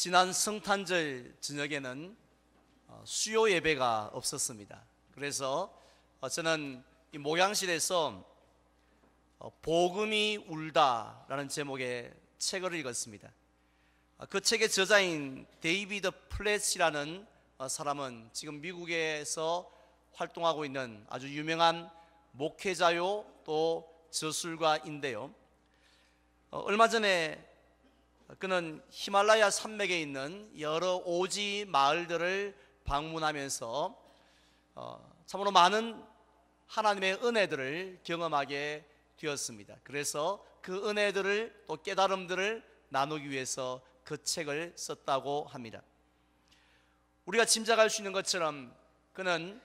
지난 성탄절 저녁에는 수요 예배가 없었습니다. 그래서 저는 이 목양실에서 복음이 울다라는 제목의 책을 읽었습니다. 그 책의 저자인 데이비드 플랫이라는 사람은 지금 미국에서 활동하고 있는 아주 유명한 목회자요 또 저술가인데요. 얼마 전에 그는 히말라야 산맥에 있는 여러 오지 마을들을 방문하면서 참으로 많은 하나님의 은혜들을 경험하게 되었습니다. 그래서 그 은혜들을 또 깨달음들을 나누기 위해서 그 책을 썼다고 합니다. 우리가 짐작할 수 있는 것처럼 그는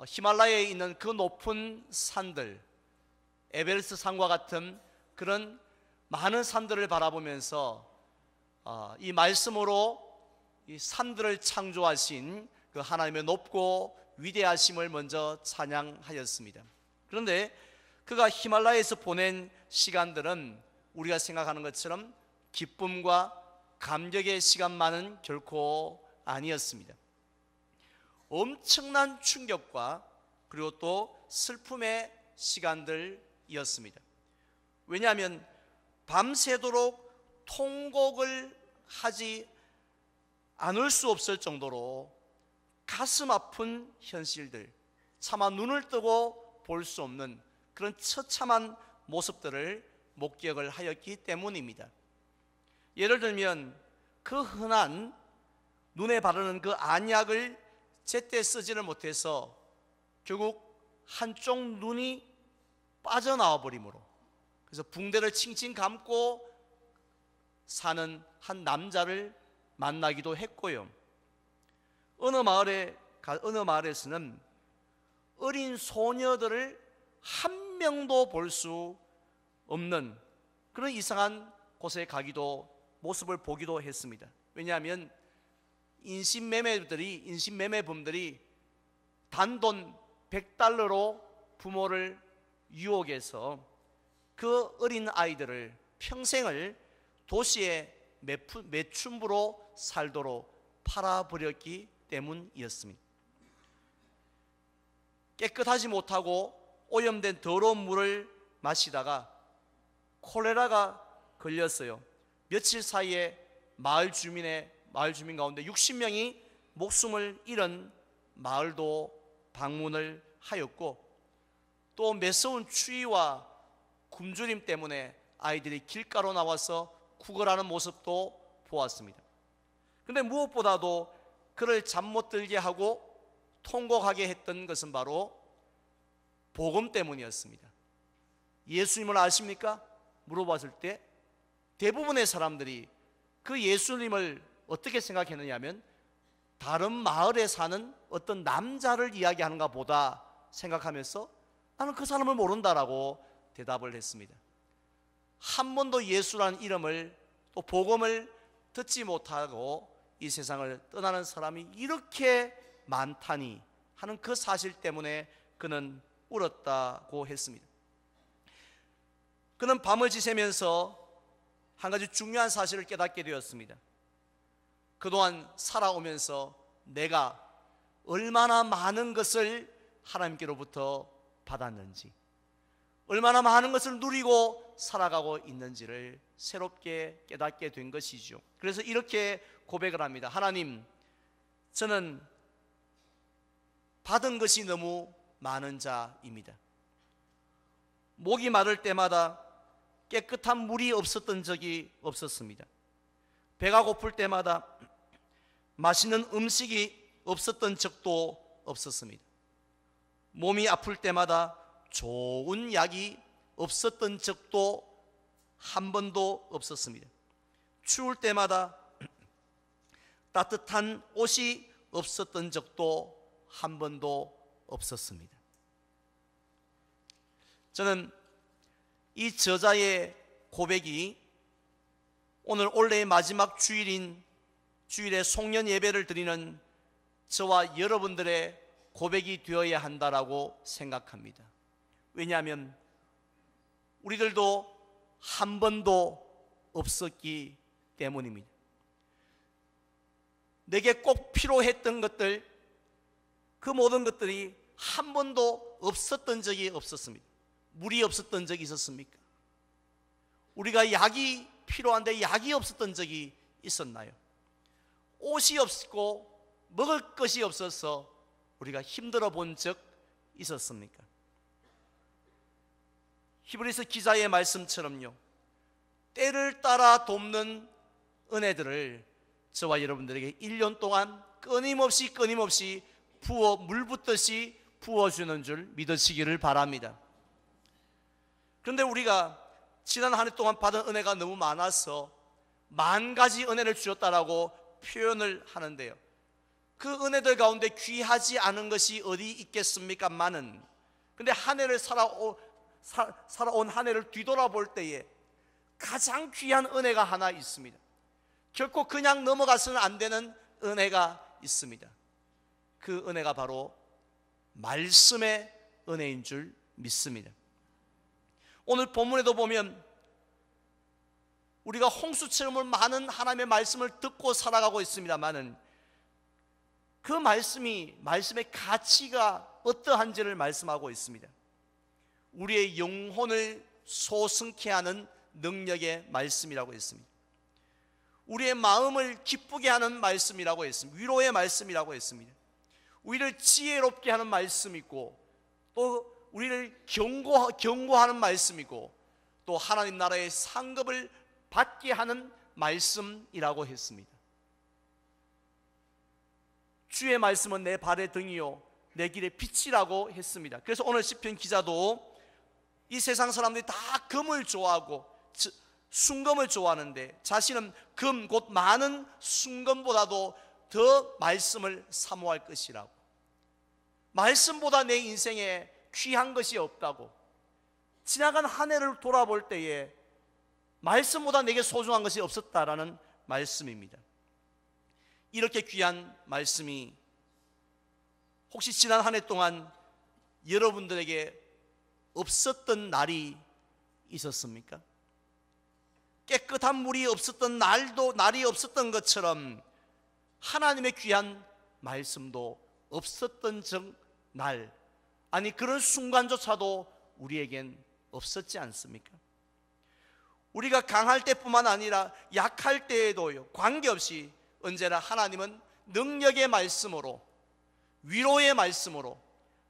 히말라야에 있는 그 높은 산들, 에베레스트 산과 같은 그런 많은 산들을 바라보면서 이 말씀으로 이 산들을 창조하신 그 하나님의 높고 위대하심을 먼저 찬양하였습니다. 그런데 그가 히말라야에서 보낸 시간들은 우리가 생각하는 것처럼 기쁨과 감격의 시간만은 결코 아니었습니다. 엄청난 충격과 그리고 또 슬픔의 시간들이었습니다. 왜냐하면 밤새도록 통곡을 하지 않을 수 없을 정도로 가슴 아픈 현실들, 차마 눈을 뜨고 볼 수 없는 그런 처참한 모습들을 목격을 하였기 때문입니다. 예를 들면 그 흔한 눈에 바르는 그 안약을 제때 쓰지를 못해서 결국 한쪽 눈이 빠져나와 버림으로, 그래서 붕대를 칭칭 감고 사는 한 남자를 만나기도 했고요. 어느 마을에서는 어린 소녀들을 한 명도 볼 수 없는 그런 이상한 곳에 가기도, 모습을 보기도 했습니다. 왜냐하면 인신매매범들이 단돈 $100로 부모를 유혹해서 그 어린 아이들을 평생을 도시의 매춘부로 살도록 팔아버렸기 때문이었습니다. 깨끗하지 못하고 오염된 더러운 물을 마시다가 콜레라가 걸렸어요. 며칠 사이에 마을 주민 가운데 60명이 목숨을 잃은 마을도 방문을 하였고, 또 매서운 추위와 굶주림 때문에 아이들이 길가로 나와서 구걸하는 모습도 보았습니다. 그런데 무엇보다도 그를 잠 못 들게 하고 통곡하게 했던 것은 바로 복음 때문이었습니다. 예수님을 아십니까? 물어봤을 때 대부분의 사람들이 그 예수님을 어떻게 생각했느냐 하면 다른 마을에 사는 어떤 남자를 이야기하는가 보다 생각하면서 나는 그 사람을 모른다라고 대답을 했습니다. 한 번도 예수라는 이름을 또 복음을 듣지 못하고 이 세상을 떠나는 사람이 이렇게 많다니 하는 그 사실 때문에 그는 울었다고 했습니다. 그는 밤을 지새면서 한 가지 중요한 사실을 깨닫게 되었습니다. 그동안 살아오면서 내가 얼마나 많은 것을 하나님께로부터 받았는지, 얼마나 많은 것을 누리고 살아가고 있는지를 새롭게 깨닫게 된 것이죠. 그래서 이렇게 고백을 합니다. 하나님, 저는 받은 것이 너무 많은 자입니다. 목이 마를 때마다 깨끗한 물이 없었던 적이 없었습니다. 배가 고플 때마다 맛있는 음식이 없었던 적도 없었습니다. 몸이 아플 때마다 좋은 약이 없었던 적도 한 번도 없었습니다. 추울 때마다 따뜻한 옷이 없었던 적도 한 번도 없었습니다. 저는 이 저자의 고백이 오늘 올해의 마지막 주일에 송년 예배를 드리는 저와 여러분들의 고백이 되어야 한다라고 생각합니다. 왜냐하면 우리들도 한 번도 없었기 때문입니다. 내게 꼭 필요했던 것들, 그 모든 것들이 한 번도 없었던 적이 없었습니다. 물이 없었던 적이 있었습니까? 우리가 약이 필요한데 약이 없었던 적이 있었나요? 옷이 없고 먹을 것이 없어서 우리가 힘들어 본 적 있었습니까? 히브리서 기자의 말씀처럼요, 때를 따라 돕는 은혜들을 저와 여러분들에게 1년 동안 끊임없이 물 붓듯이 부어주는 줄 믿으시기를 바랍니다. 그런데 우리가 지난 한 해 동안 받은 은혜가 너무 많아서 만 가지 은혜를 주셨다라고 표현을 하는데요, 그 은혜들 가운데 귀하지 않은 것이 어디 있겠습니까? 많은. 근데 한 해를 살아온 한 해를 뒤돌아볼 때에 가장 귀한 은혜가 하나 있습니다. 결코 그냥 넘어가서는 안 되는 은혜가 있습니다. 그 은혜가 바로 말씀의 은혜인 줄 믿습니다. 오늘 본문에도 보면 우리가 홍수처럼 많은 하나님의 말씀을 듣고 살아가고 있습니다만은 그 말씀의 가치가 어떠한지를 말씀하고 있습니다. 우리의 영혼을 소승케 하는 능력의 말씀이라고 했습니다. 우리의 마음을 기쁘게 하는 말씀이라고 했습니다. 위로의 말씀이라고 했습니다. 우리를 지혜롭게 하는 말씀이고, 또 우리를 경고하는 말씀이고, 또 하나님 나라의 상급을 받게 하는 말씀이라고 했습니다. 주의 말씀은 내 발의 등이요 내 길의 빛이라고 했습니다. 그래서 오늘 시편 기자도 이 세상 사람들이 다 금을 좋아하고 순금을 좋아하는데 자신은 금 곧 많은 순금보다도 더 말씀을 사모할 것이라고, 말씀보다 내 인생에 귀한 것이 없다고, 지나간 한 해를 돌아볼 때에 말씀보다 내게 소중한 것이 없었다라는 말씀입니다. 이렇게 귀한 말씀이 혹시 지난 한 해 동안 여러분들에게 없었던 날이 있었습니까? 깨끗한 물이 없었던 날이 없었던 것처럼 하나님의 귀한 말씀도 없었던 날, 아니 그런 순간조차도 우리에겐 없었지 않습니까? 우리가 강할 때뿐만 아니라 약할 때에도요, 관계없이 언제나 하나님은 능력의 말씀으로, 위로의 말씀으로,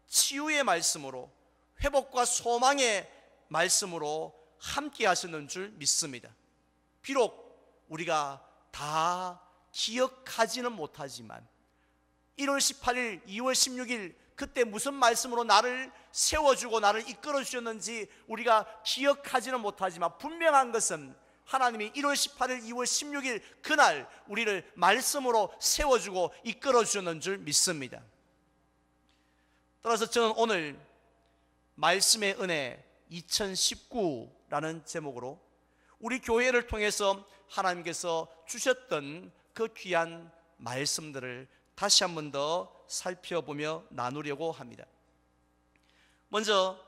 치유의 말씀으로, 회복과 소망의 말씀으로 함께 하시는 줄 믿습니다. 비록 우리가 다 기억하지는 못하지만 1월 18일, 2월 16일 그때 무슨 말씀으로 나를 세워주고 나를 이끌어 주셨는지 우리가 기억하지는 못하지만 분명한 것은 하나님이 1월 18일, 2월 16일 그날 우리를 말씀으로 세워주고 이끌어 주셨는 줄 믿습니다. 따라서 저는 오늘 말씀의 은혜 2019라는 제목으로 우리 교회를 통해서 하나님께서 주셨던 그 귀한 말씀들을 다시 한 번 더 살펴보며 나누려고 합니다. 먼저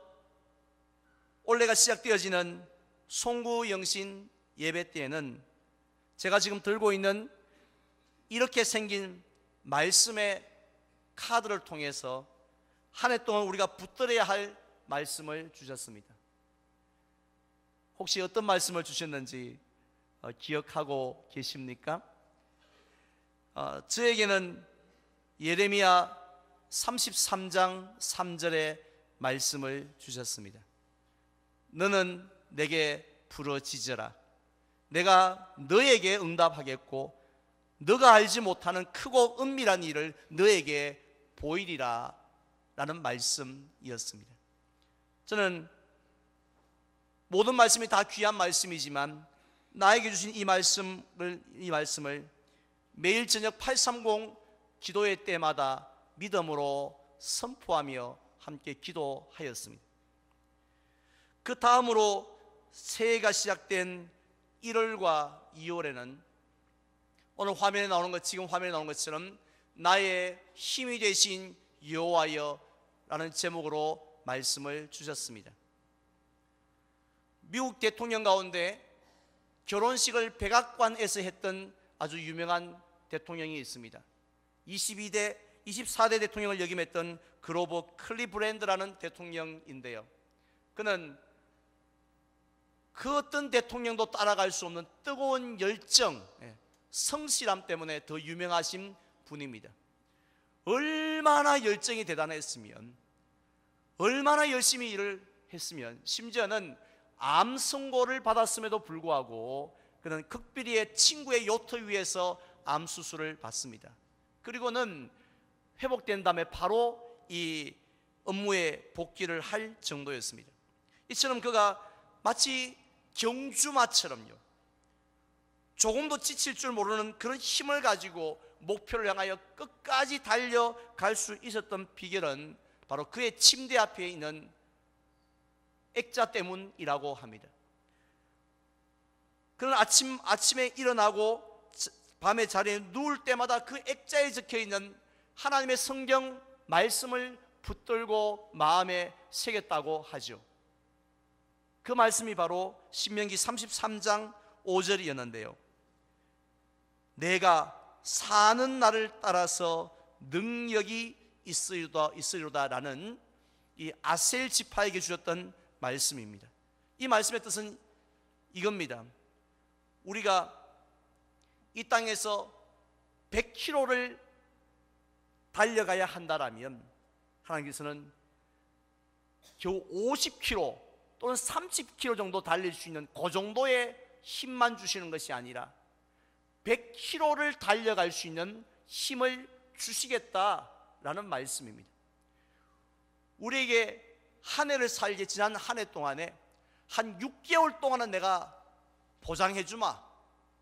올해가 시작되어지는 송구영신 예배 때에는 제가 지금 들고 있는 이렇게 생긴 말씀의 카드를 통해서 한 해 동안 우리가 붙들어야 할 말씀을 주셨습니다. 혹시 어떤 말씀을 주셨는지 기억하고 계십니까? 저에게는 예레미야 33장 3절의 말씀을 주셨습니다. 너는 내게 부르짖으라. 내가 너에게 응답하겠고 너가 알지 못하는 크고 은밀한 일을 너에게 보이리라 라는 말씀이었습니다. 저는 모든 말씀이 다 귀한 말씀이지만 나에게 주신 이 말씀을 매일 저녁 830 기도회 때마다 믿음으로 선포하며 함께 기도하였습니다. 그 다음으로 새해가 시작된 1월과 2월에는 오늘 화면에 나오는 것, 지금 화면에 나오는 것처럼 나의 힘이 되신 여호와여 라는 제목으로 말씀을 주셨습니다. 미국 대통령 가운데 결혼식을 백악관에서 했던 아주 유명한 대통령이 있습니다. 24대 대통령을 역임했던 그로버 클리브랜드라는 대통령인데요. 그는 그 어떤 대통령도 따라갈 수 없는 뜨거운 열정, 성실함 때문에 더 유명하신 분입니다. 얼마나 열정이 대단했으면, 얼마나 열심히 일을 했으면, 심지어는 암 선고를 받았음에도 불구하고 그는 극비리의 친구의 요트 위에서 암 수술을 받습니다. 그리고는 회복된 다음에 바로 이 업무에 복귀를 할 정도였습니다. 이처럼 그가 마치 경주마처럼요, 조금도 지칠 줄 모르는 그런 힘을 가지고 목표를 향하여 끝까지 달려갈 수 있었던 비결은 바로 그의 침대 앞에 있는 액자 때문이라고 합니다. 그는 아침에 일어나고 밤에 자리에 누울 때마다 그 액자에 적혀있는 하나님의 성경 말씀을 붙들고 마음에 새겼다고 하죠. 그 말씀이 바로 신명기 33장 5절이었는데요. 내가 사는 날을 따라서 능력이 있으리로다라는 이 아셀 지파에게 주셨던 말씀입니다. 이 말씀의 뜻은 이겁니다. 우리가 이 땅에서 100km를 달려가야 한다라면 하나님께서는 겨우 50km 또는 30km 정도 달릴 수 있는 그 정도의 힘만 주시는 것이 아니라 100km를 달려갈 수 있는 힘을 주시겠다라는 말씀입니다. 우리에게 한 해를 살게 지난 한 해 동안에 한 6개월 동안은 내가 보장해 주마,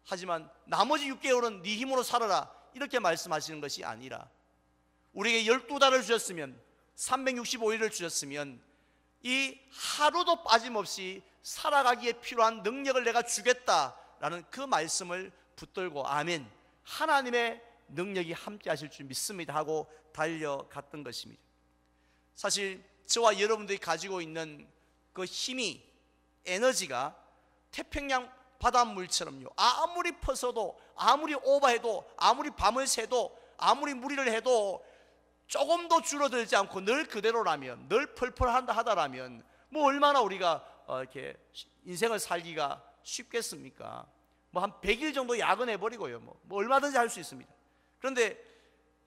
하지만 나머지 6개월은 네 힘으로 살아라, 이렇게 말씀하시는 것이 아니라 우리에게 12달을 주셨으면, 365일을 주셨으면 이 하루도 빠짐없이 살아가기에 필요한 능력을 내가 주겠다라는 그 말씀을 붙들고 아멘, 하나님의 능력이 함께 하실 줄 믿습니다 하고 달려갔던 것입니다. 사실 저와 여러분들이 가지고 있는 그 힘이, 에너지가 태평양 바닷물처럼요, 아무리 퍼서도, 아무리 오버해도, 아무리 밤을 새도, 아무리 무리를 해도 조금도 줄어들지 않고 늘 그대로라면, 늘 펄펄한다 하다라면 뭐 얼마나 우리가 이렇게 인생을 살기가 쉽겠습니까? 뭐 한 100일 정도 야근해버리고요, 뭐 얼마든지 할 수 있습니다. 그런데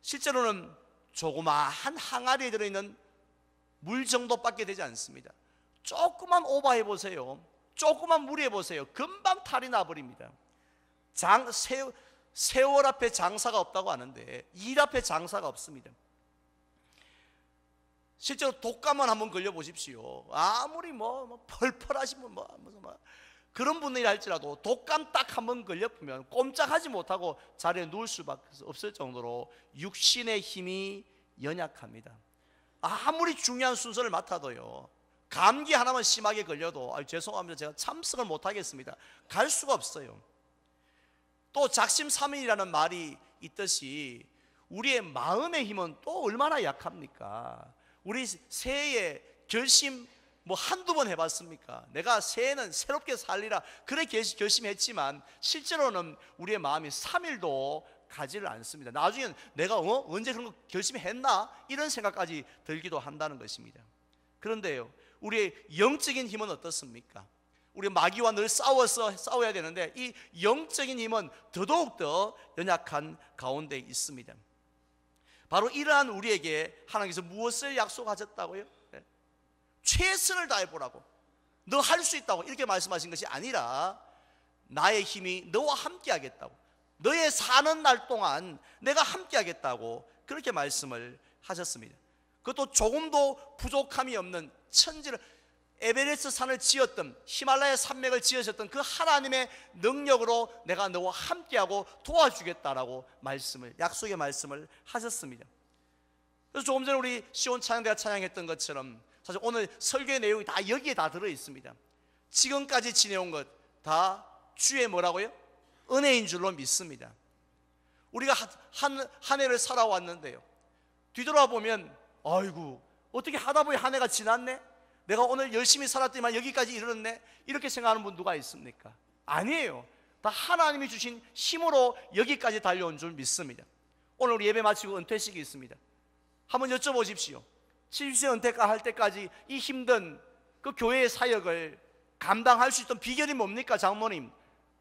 실제로는 조그마한 항아리에 들어있는 물 정도밖에 되지 않습니다. 조금만 오버해 보세요, 조금만 무리해 보세요, 금방 탈이 나버립니다. 세월 앞에 장사가 없다고 하는데 일 앞에 장사가 없습니다. 실제로 독감만 한번 걸려보십시오. 아무리 펄펄하시면 그런 분들이 할지라도 독감 딱 한번 걸려보면 꼼짝하지 못하고 자리에 누울 수밖에 없을 정도로 육신의 힘이 연약합니다. 아무리 중요한 순서를 맡아도요, 감기 하나만 심하게 걸려도 죄송합니다, 제가 참석을 못하겠습니다, 갈 수가 없어요. 또 작심삼일이라는 말이 있듯이 우리의 마음의 힘은 또 얼마나 약합니까? 우리 새해에 결심 한두 번 해봤습니까? 내가 새해는 새롭게 살리라 그래 결심했지만 실제로는 우리의 마음이 3일도 가지를 않습니다. 나중엔 내가 언제 그런 거 결심했나? 이런 생각까지 들기도 한다는 것입니다. 그런데요, 우리의 영적인 힘은 어떻습니까? 우리 마귀와 늘 싸워야 되는데 이 영적인 힘은 더더욱더 연약한 가운데 있습니다. 바로 이러한 우리에게 하나님께서 무엇을 약속하셨다고요? 최선을 다해보라고, 너 할 수 있다고 이렇게 말씀하신 것이 아니라 나의 힘이 너와 함께 하겠다고, 너의 사는 날 동안 내가 함께 하겠다고 그렇게 말씀을 하셨습니다. 그것도 조금도 부족함이 없는 천지를, 에베레스트 산을 지었던, 히말라야 산맥을 지으셨던 그 하나님의 능력으로 내가 너와 함께하고 도와주겠다라고 약속의 말씀을 하셨습니다. 그래서 조금 전에 우리 시온 찬양대가 찬양했던 것처럼 사실 오늘 설교의 내용이 다 여기에 다 들어있습니다. 지금까지 지내온 것 다 주의 뭐라고요? 은혜인 줄로 믿습니다. 우리가 한 해를 살아왔는데요, 뒤돌아보면 아이고 어떻게 하다 보니 한 해가 지났네, 내가 오늘 열심히 살았더니만 여기까지 이르렀네, 이렇게 생각하는 분 누가 있습니까? 아니에요. 다 하나님이 주신 힘으로 여기까지 달려온 줄 믿습니다. 오늘 우리 예배 마치고 은퇴식이 있습니다. 한번 여쭤보십시오. 70세 은퇴가 할 때까지 이 힘든 그 교회의 사역을 감당할 수 있던 비결이 뭡니까? 장모님,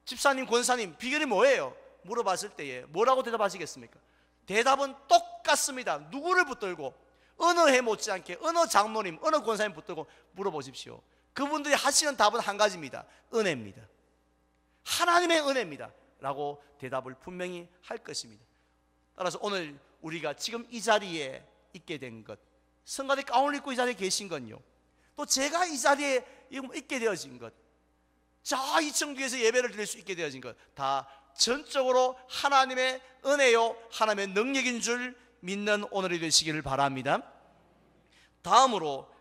집사님, 권사님, 비결이 뭐예요? 물어봤을 때에 뭐라고 대답하시겠습니까? 대답은 똑같습니다. 누구를 붙들고, 어느 해 못지않게 어느 장모님, 어느 권사님 붙들고 물어보십시오. 그분들이 하시는 답은 한 가지입니다. 은혜입니다. 하나님의 은혜입니다 라고 대답을 분명히 할 것입니다. 따라서 오늘 우리가 지금 이 자리에 있게 된 것, 성가대 가운을 입고 이 자리에 계신 건요, 또 제가 이 자리에 있게 되어진 것, 저 2층 뒤에서 예배를 드릴 수 있게 되어진 것, 다 전적으로 하나님의 은혜요, 하나님의 능력인 줄 믿는 오늘이 되시기를 바랍니다. 다음으로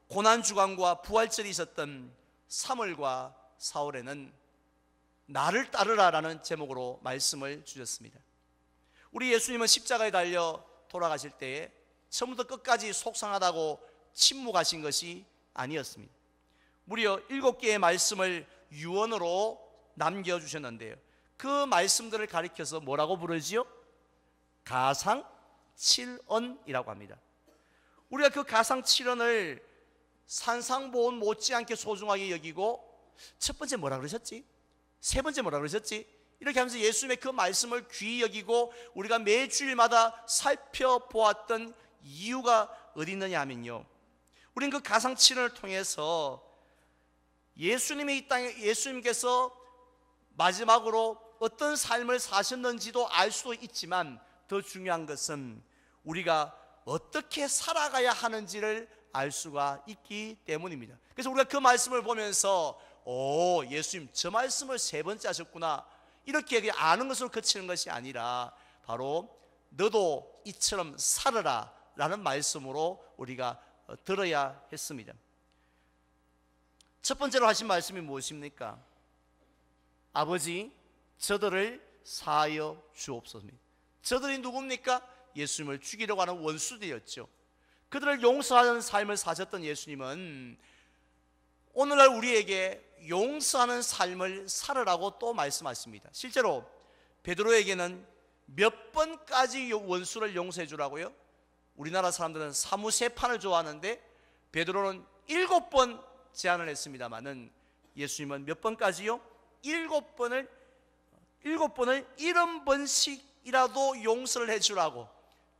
고난주간과 부활절이 있었던 3월과 4월에는 나를 따르라 라는 제목으로 말씀을 주셨습니다. 우리 예수님은 십자가에 달려 돌아가실 때에 처음부터 끝까지 속상하다고 침묵하신 것이 아니었습니다. 무려 7개의 말씀을 유언으로 남겨주셨는데요, 그 말씀들을 가리켜서 뭐라고 부르지요? 가상칠언이라고 합니다. 우리가 그 가상칠언을 산상보온 못지않게 소중하게 여기고, 첫 번째 뭐라 그러셨지? 세 번째 뭐라 그러셨지? 이렇게 하면서 예수님의 그 말씀을 귀히 여기고 우리가 매주일마다 살펴보았던 이유가 어디 있느냐 하면요, 우리는 그 가상칠언을 통해서 예수님이 이 땅에, 예수님께서 마지막으로 어떤 삶을 사셨는지도 알 수도 있지만, 더 중요한 것은 우리가 어떻게 살아가야 하는지를 알 수가 있기 때문입니다. 그래서 우리가 그 말씀을 보면서 예수님 저 말씀을 3번째 하셨구나, 이렇게 그냥 아는 것으로 그치는 것이 아니라 바로 너도 이처럼 살아라 라는 말씀으로 우리가 들어야 했습니다. 첫 번째로 하신 말씀이 무엇입니까? 아버지, 저들을 사하여 주옵소서입니다. 저들이 누굽니까? 예수님을 죽이려고 하는 원수들이었죠. 그들을 용서하는 삶을 사셨던 예수님은 오늘날 우리에게 용서하는 삶을 살으라고 또 말씀하십니다. 실제로 베드로에게는 몇 번까지 원수를 용서해 주라고요? 우리나라 사람들은 사무세판을 좋아하는데 베드로는 7번 제안을 했습니다마는 예수님은 몇 번까지요? 7번을 70번씩이라도 용서를 해주라고,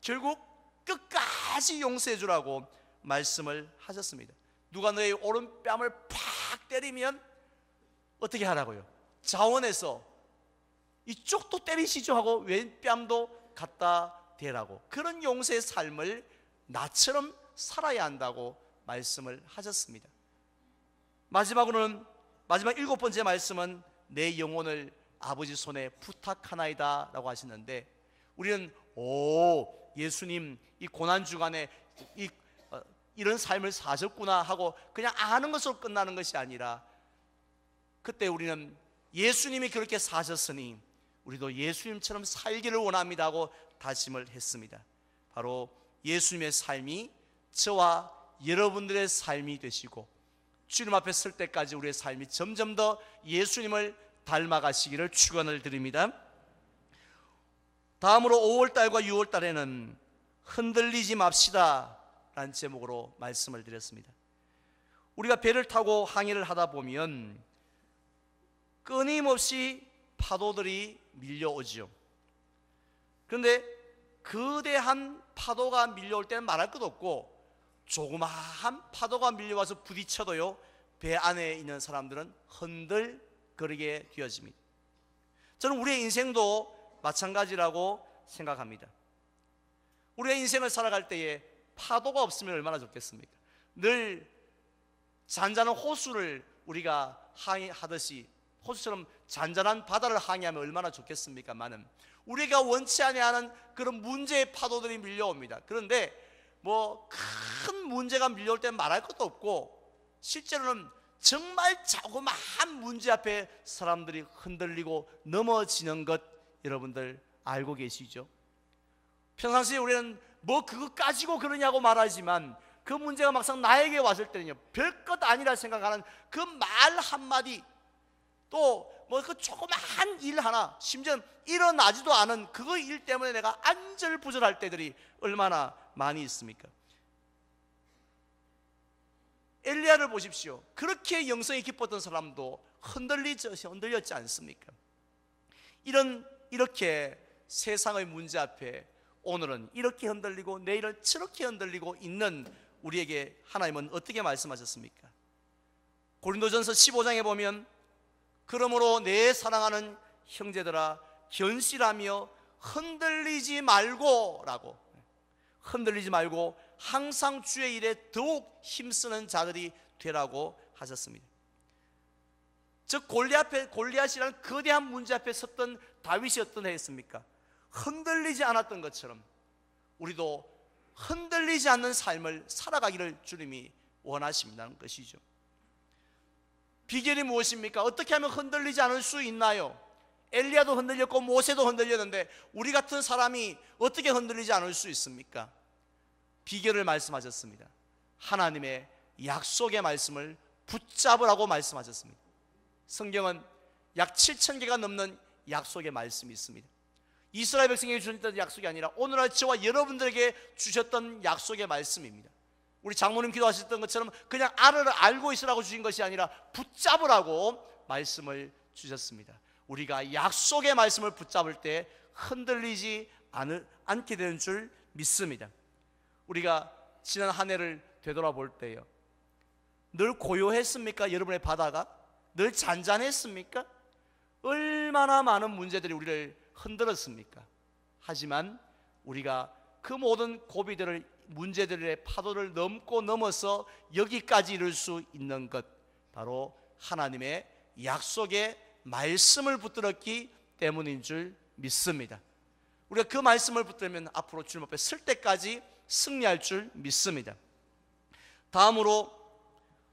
결국 끝까지 용서해 주라고 말씀을 하셨습니다. 누가 너의 오른뺨을 팍 때리면 어떻게 하라고요? 자원해서 이쪽도 때리시죠 하고 왼뺨도 갖다 대라고, 그런 용서의 삶을 나처럼 살아야 한다고 말씀을 하셨습니다. 마지막 7번째 말씀은 내 영혼을 아버지 손에 부탁하나이다 라고 하시는데, 우리는 예수님 이 고난주간에 이런 삶을 사셨구나 하고 그냥 아는 것으로 끝나는 것이 아니라, 그때 우리는 예수님이 그렇게 사셨으니 우리도 예수님처럼 살기를 원합니다 하고 다짐을 했습니다. 바로 예수님의 삶이 저와 여러분들의 삶이 되시고, 주님 앞에 설 때까지 우리의 삶이 점점 더 예수님을 닮아가시기를 축원을 드립니다. 다음으로 5월달과 6월달에는 흔들리지 맙시다 라는 제목으로 말씀을 드렸습니다. 우리가 배를 타고 항해를 하다 보면 끊임없이 파도들이 밀려오죠. 그런데 거대한 파도가 밀려올 때는 말할 것도 없고, 조그마한 파도가 밀려와서 부딪혀도요, 배 안에 있는 사람들은 흔들거리게 되어집니다. 저는 우리의 인생도 마찬가지라고 생각합니다. 우리의 인생을 살아갈 때에 파도가 없으면 얼마나 좋겠습니까? 늘 잔잔한 호수를 우리가 항해하듯이 호수처럼 잔잔한 바다를 항해하면 얼마나 좋겠습니까마는, 우리가 원치 아니하는 그런 문제의 파도들이 밀려옵니다. 그런데 큰 문제가 밀려올 때는 말할 것도 없고, 실제로는 정말 자그마한 문제 앞에 사람들이 흔들리고 넘어지는 것 여러분들 알고 계시죠? 평상시에 우리는 그거 가지고 그러냐고 말하지만, 그 문제가 막상 나에게 왔을 때는요, 별것 아니라 생각하는 그 말 한마디, 또 뭐 그 조그마한 일 하나, 심지어 일어나지도 않은 그거 일 때문에 내가 안절부절할 때들이 얼마나 많이 있습니까? 엘리야를 보십시오. 그렇게 영성이 깊었던 사람도 흔들렸지 않습니까? 이렇게 세상의 문제 앞에 오늘은 이렇게 흔들리고 내일은 저렇게 흔들리고 있는 우리에게 하나님은 어떻게 말씀하셨습니까? 고린도전서 15장에 보면 그러므로 내 사랑하는 형제들아 견실하며 흔들리지 말고 항상 주의 일에 더욱 힘쓰는 자들이 되라고 하셨습니다. 즉 골리앗이라는 거대한 문제 앞에 섰던 다윗이 어떤 해였습니까? 흔들리지 않았던 것처럼 우리도 흔들리지 않는 삶을 살아가기를 주님이 원하신다는 것이죠. 비결이 무엇입니까? 어떻게 하면 흔들리지 않을 수 있나요? 엘리야도 흔들렸고 모세도 흔들렸는데 우리 같은 사람이 어떻게 흔들리지 않을 수 있습니까? 비결을 말씀하셨습니다. 하나님의 약속의 말씀을 붙잡으라고 말씀하셨습니다. 성경은 약 7,000개가 넘는 약속의 말씀이 있습니다. 이스라엘 백성에게 주셨던 약속이 아니라 오늘날 저와 여러분들에게 주셨던 약속의 말씀입니다. 우리 장모님 기도하셨던 것처럼 그냥 알고 있으라고 주신 것이 아니라 붙잡으라고 말씀을 주셨습니다. 우리가 약속의 말씀을 붙잡을 때 흔들리지 않게 되는 줄 믿습니다. 우리가 지난 한 해를 되돌아볼 때요, 늘 고요했습니까? 여러분의 바다가 늘 잔잔했습니까? 얼마나 많은 문제들이 우리를 흔들었습니까? 하지만 우리가 그 모든 고비들을, 문제들의 파도를 넘어서 여기까지 이룰 수 있는 것, 바로 하나님의 약속의 말씀을 붙들었기 때문인 줄 믿습니다. 우리가 그 말씀을 붙들면 앞으로 주님 앞에 설 때까지 승리할 줄 믿습니다. 다음으로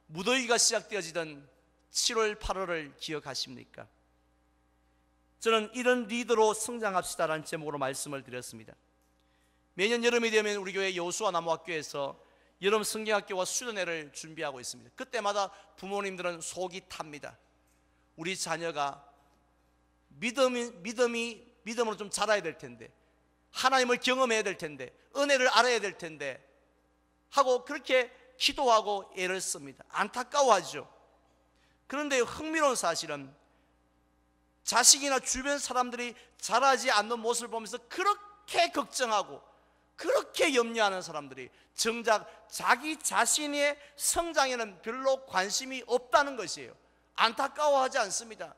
무더위가 시작되어지던 7월 8월을 기억하십니까? 저는 이런 리더로 성장합시다라는 제목으로 말씀을 드렸습니다. 매년 여름이 되면 우리 교회 여호수아 나무학교에서 여름 성경학교와 수련회를 준비하고 있습니다. 그때마다 부모님들은 속이 탑니다. 우리 자녀가 믿음으로 좀 자라야 될 텐데, 하나님을 경험해야 될 텐데, 은혜를 알아야 될 텐데 하고 그렇게 기도하고 애를 씁니다. 안타까워하죠. 그런데 흥미로운 사실은 자식이나 주변 사람들이 자라지 않는 모습을 보면서 그렇게 걱정하고 그렇게 염려하는 사람들이 정작 자기 자신의 성장에는 별로 관심이 없다는 것이에요. 안타까워하지 않습니다.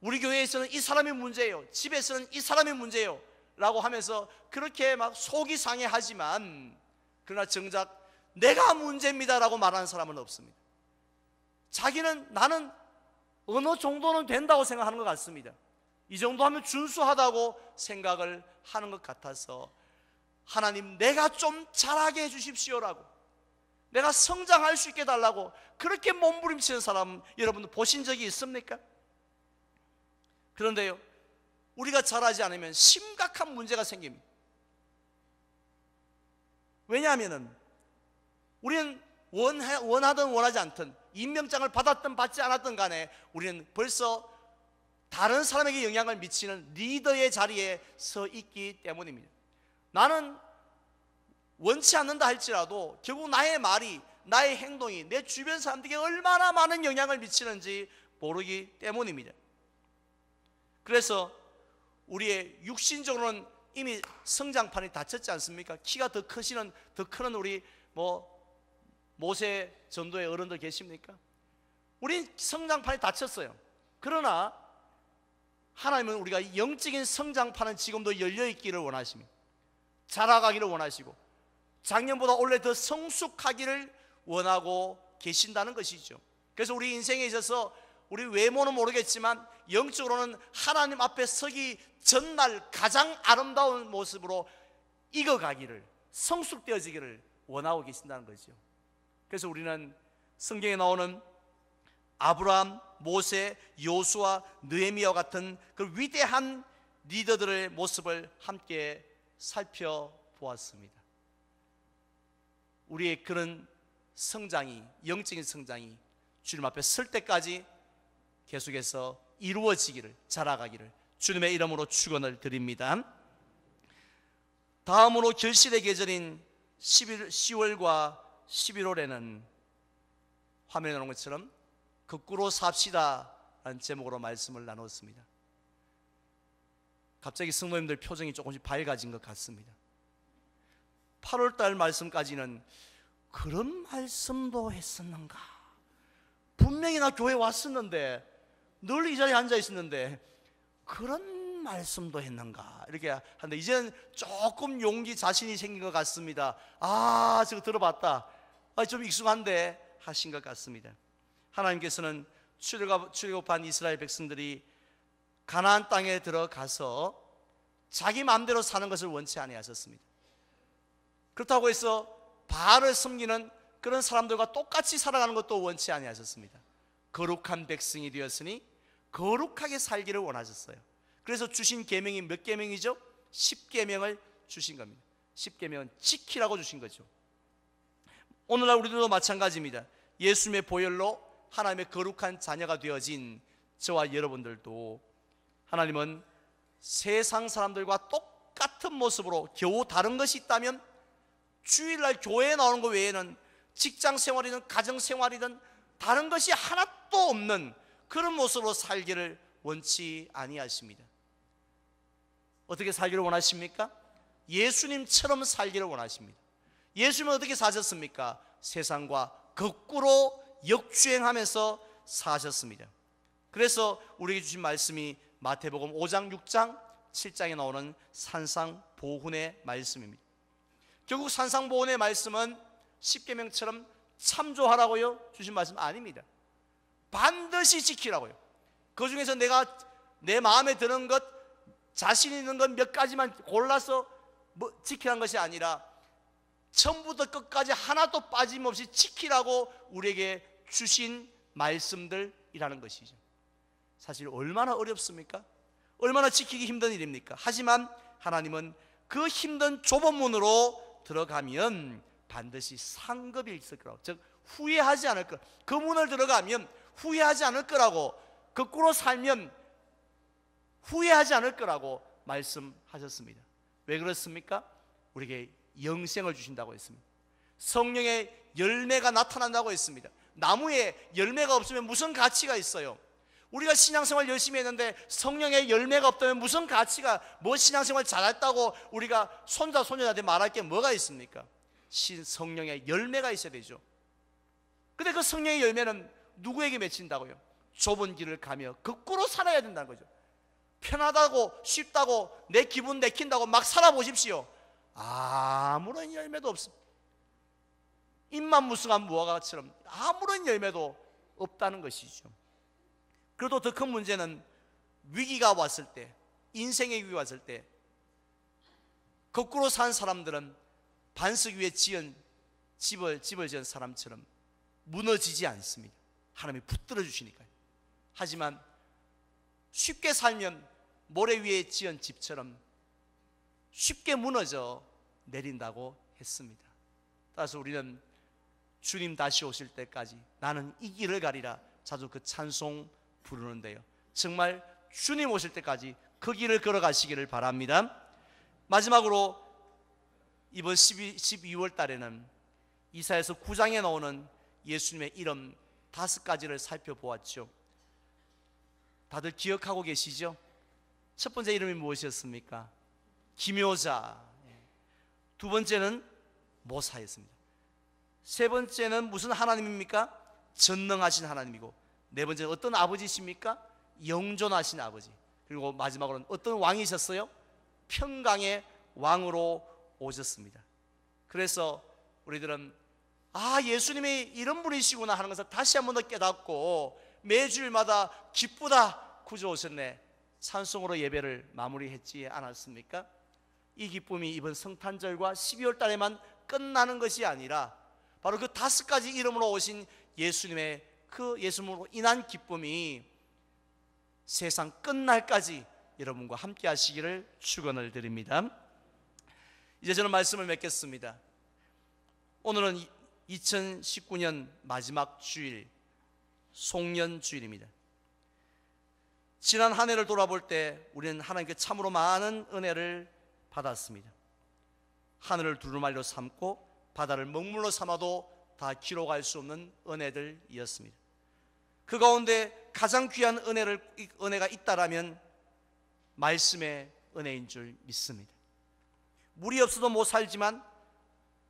우리 교회에서는 이 사람이 문제예요, 집에서는 이 사람이 문제예요 라고 하면서 그렇게 막 속이 상해하지만, 그러나 정작 내가 문제입니다 라고 말하는 사람은 없습니다. 자기는 나는 어느 정도는 된다고 생각하는 것 같습니다. 이 정도 하면 준수하다고 생각을 하는 것 같아서, 하나님 내가 좀 잘하게 해주십시오라고, 내가 성장할 수 있게 달라고 그렇게 몸부림치는 사람 여러분 보신 적이 있습니까? 그런데요, 우리가 잘하지 않으면 심각한 문제가 생깁니다. 왜냐하면 우리는 원하든 원하지 않든, 임명장을 받았든 받지 않았든 간에 우리는 벌써 다른 사람에게 영향을 미치는 리더의 자리에 서 있기 때문입니다. 나는 원치 않는다 할지라도 결국 나의 말이, 나의 행동이 내 주변 사람들에게 얼마나 많은 영향을 미치는지 모르기 때문입니다. 그래서 우리의 육신적으로는 이미 성장판이 닫혔지 않습니까? 키가 더 크는 우리 모세 전도의 어른들 계십니까? 우리 성장판이 닫혔어요. 그러나 하나님은 우리가 영적인 성장판은 지금도 열려있기를 원하십니다. 자라가기를 원하시고 작년보다 올해 더 성숙하기를 원하고 계신다는 것이죠. 그래서 우리 인생에 있어서 우리 외모는 모르겠지만 영적으로는 하나님 앞에 서기 전날 가장 아름다운 모습으로 익어가기를, 성숙되어지기를 원하고 계신다는 거죠. 그래서 우리는 성경에 나오는 아브라함, 모세, 여호수아, 느헤미야와 같은 그 위대한 리더들의 모습을 함께 살펴보았습니다. 우리의 그런 성장이, 영적인 성장이 주님 앞에 설 때까지 계속해서 이루어지기를, 자라가기를 주님의 이름으로 축원을 드립니다. 다음으로 결실의 계절인 10월과 11월에는 화면에 나오는 것처럼 거꾸로 삽시다 라는 제목으로 말씀을 나눴습니다. 갑자기 성도님들 표정이 조금씩 밝아진 것 같습니다. 8월달 말씀까지는 그런 말씀도 했었는가, 분명히 나 교회 왔었는데, 늘 이 자리에 앉아 있었는데 그런 말씀도 했는가, 이렇게 하는데 이제는 조금 용기, 자신이 생긴 것 같습니다. 아, 저거 들어봤다, 좀 익숙한데 하신 것 같습니다. 하나님께서는 출애굽한 이스라엘 백성들이 가나안 땅에 들어가서 자기 마음대로 사는 것을 원치 아니하셨습니다. 그렇다고 해서 바알을 섬기는 그런 사람들과 똑같이 살아가는 것도 원치 아니하셨습니다. 거룩한 백성이 되었으니 거룩하게 살기를 원하셨어요. 그래서 주신 계명이 몇 계명이죠? 10계명을 주신 겁니다. 10계명은 지키라고 주신 거죠. 오늘날 우리들도 마찬가지입니다. 예수님의 보혈로 하나님의 거룩한 자녀가 되어진 저와 여러분들도 하나님은 세상 사람들과 똑같은 모습으로 겨우 다른 것이 있다면 주일날 교회에 나오는 것 외에는 직장 생활이든 가정 생활이든 다른 것이 하나도 없는 그런 모습으로 살기를 원치 아니하십니다. 어떻게 살기를 원하십니까? 예수님처럼 살기를 원하십니다. 예수님은 어떻게 사셨습니까? 세상과 거꾸로 역주행하면서 사셨습니다. 그래서 우리에게 주신 말씀이 마태복음 5장, 6장, 7장에 나오는 산상보훈의 말씀입니다. 결국 산상보훈의 말씀은 10계명처럼 참조하라고요 주신 말씀 아닙니다. 반드시 지키라고요. 그 중에서 내가 내 마음에 드는 것, 자신 있는 것 몇 가지만 골라서 지키라는 것이 아니라 처음부터 끝까지 하나도 빠짐없이 지키라고 우리에게 주신 말씀들이라는 것이죠. 사실 얼마나 어렵습니까? 얼마나 지키기 힘든 일입니까? 하지만 하나님은 그 힘든 좁은 문으로 들어가면 반드시 상급이 있을 거라고, 즉 후회하지 않을 거, 그 문을 들어가면 후회하지 않을 거라고, 거꾸로 살면 후회하지 않을 거라고 말씀하셨습니다. 왜 그렇습니까? 우리에게 영생을 주신다고 했습니다. 성령의 열매가 나타난다고 했습니다. 나무에 열매가 없으면 무슨 가치가 있어요? 우리가 신앙생활 열심히 했는데 성령의 열매가 없다면 무슨 가치가, 뭐 신앙생활 잘했다고 우리가 손자 손녀한테 말할 게 뭐가 있습니까? 성령의 열매가 있어야 되죠. 근데 그 성령의 열매는 누구에게 맺힌다고요? 좁은 길을 가며 거꾸로 살아야 된다는 거죠. 편하다고 쉽다고 내 기분 내킨다고 막 살아보십시오. 아무런 열매도 없습니다. 입만 무성한 무화과처럼 아무런 열매도 없다는 것이죠. 그래도 더 큰 문제는 위기가 왔을 때, 인생의 위기가 왔을 때 거꾸로 산 사람들은 반석 위에 지은 집을 지은 사람처럼 무너지지 않습니다. 하나님이 붙들어 주시니까요. 하지만 쉽게 살면 모래 위에 지은 집처럼 쉽게 무너져 내린다고 했습니다. 따라서 우리는 주님 다시 오실 때까지 나는 이 길을 가리라 자주 그 찬송 부르는데요, 정말 주님 오실 때까지 그 길을 걸어가시기를 바랍니다. 마지막으로 이번 12월 달에는 이사야서 9장에 나오는 예수님의 이름 5가지를 살펴보았죠. 다들 기억하고 계시죠? 첫 번째 이름이 무엇이었습니까? 기묘자. 두 번째는 모사였습니다. 세 번째는 무슨 하나님입니까? 전능하신 하나님이고, 네 번째는 어떤 아버지십니까? 영존하신 아버지. 그리고 마지막으로는 어떤 왕이셨어요? 평강의 왕으로 오셨습니다. 그래서 우리들은 예수님이 이런 분이시구나 하는 것을 다시 한 번 더 깨닫고 매주일마다 기쁘다 구주 오셨네 찬송으로 예배를 마무리했지 않았습니까? 이 기쁨이 이번 성탄절과 12월 달에만 끝나는 것이 아니라 바로 그 5가지 이름으로 오신 예수님의 그 예수님으로 인한 기쁨이 세상 끝날까지 여러분과 함께 하시기를 축원을 드립니다. 이제 저는 말씀을 맺겠습니다. 오늘은 2019년 마지막 주일, 송년 주일입니다. 지난 한 해를 돌아볼 때 우리는 하나님께 참으로 많은 은혜를 받았습니다. 하늘을 두루마리로 삼고 바다를 먹물로 삼아도 다 기록할 수 없는 은혜들이었습니다. 그 가운데 가장 귀한 은혜가 있다라면 말씀의 은혜인 줄 믿습니다. 물이 없어도 못 살지만,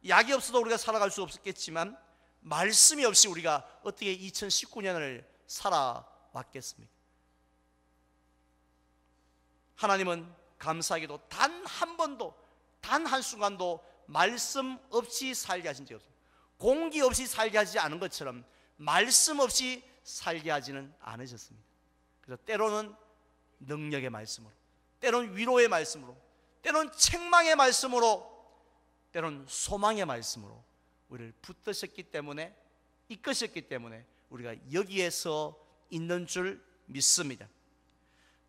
약이 없어도 우리가 살아갈 수 없겠지만, 말씀이 없이 우리가 어떻게 2019년을 살아왔겠습니까? 하나님은 감사하게도 단 한 번도, 단 한순간도 말씀 없이 살게 하신 적이 없습니다. 공기 없이 살게 하지 않은 것처럼 말씀 없이 살게 하지는 않으셨습니다. 그래서 때로는 능력의 말씀으로, 때로는 위로의 말씀으로, 때로는 책망의 말씀으로, 때로는 소망의 말씀으로 우리를 붙드셨기 때문에, 이끄셨기 때문에 우리가 여기에서 있는 줄 믿습니다.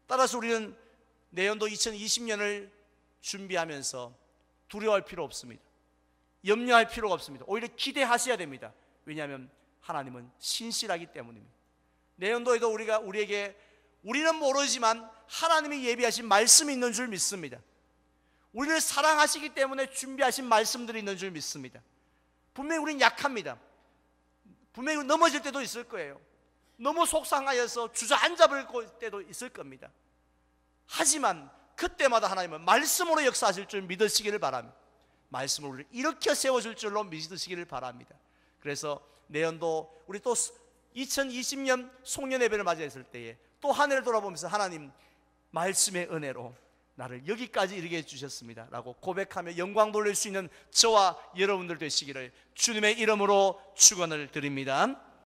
따라서 우리는 내년도 2020년을 준비하면서 두려워할 필요 없습니다. 염려할 필요가 없습니다. 오히려 기대하셔야 됩니다. 왜냐하면 하나님은 신실하기 때문입니다. 내년도에도 우리는 모르지만 하나님이 예비하신 말씀이 있는 줄 믿습니다. 우리를 사랑하시기 때문에 준비하신 말씀들이 있는 줄 믿습니다. 분명히 우리는 약합니다. 분명히 넘어질 때도 있을 거예요. 너무 속상하여서 주저앉아 버릴 때도 있을 겁니다. 하지만 그때마다 하나님은 말씀으로 역사하실 줄 믿으시기를 바랍니다. 말씀으로 우리를 일으켜 세워줄 줄로 믿으시기를 바랍니다. 그래서 내년도 우리 또 2020년 송년 예배를 맞이했을 때에 또 한 해를 돌아보면서 하나님 말씀의 은혜로 나를 여기까지 이르게 해주셨습니다 라고 고백하며 영광 돌릴 수 있는 저와 여러분들 되시기를 주님의 이름으로 축원을 드립니다.